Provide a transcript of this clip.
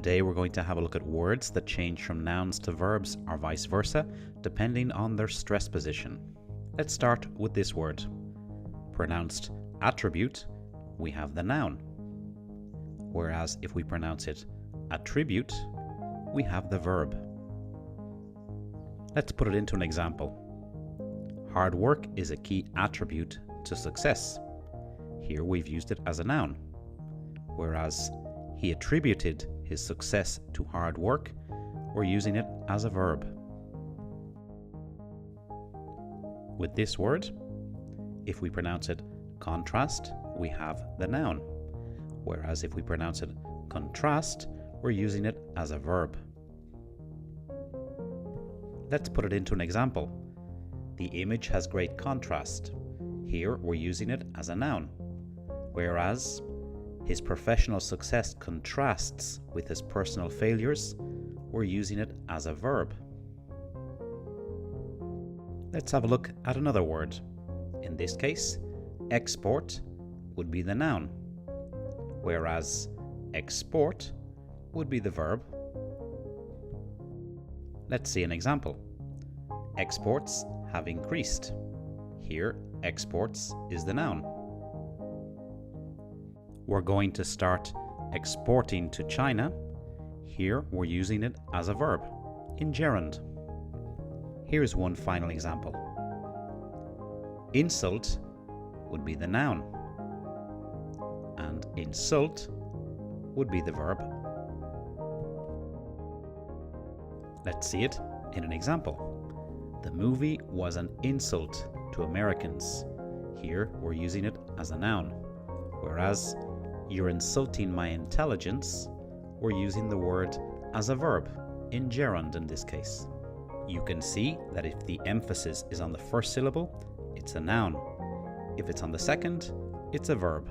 Today we're going to have a look at words that change from nouns to verbs or vice versa, depending on their stress position. Let's start with this word. Pronounced attribute, we have the noun. Whereas if we pronounce it attribute, we have the verb. Let's put it into an example. Hard work is a key attribute to success. Here we've used it as a noun. Whereas he attributed his success to hard work, we're using it as a verb. With this word, if we pronounce it contrast, we have the noun. Whereas if we pronounce it contrast, we're using it as a verb. Let's put it into an example. The image has great contrast. Here we're using it as a noun. Whereas his professional success contrasts with his personal failures, we're using it as a verb. Let's have a look at another word. In this case, export would be the noun, whereas export would be the verb. Let's see an example. Exports have increased. Here, exports is the noun. We're going to start exporting to China. Here, we're using it as a verb, in gerund. Here's one final example. Insult would be the noun, and insult would be the verb. Let's see it in an example. The movie was an insult to Americans. Here, we're using it as a noun. Whereas, you're insulting my intelligence, we're using the word as a verb, in gerund in this case. You can see that if the emphasis is on the first syllable, it's a noun. If it's on the second, it's a verb.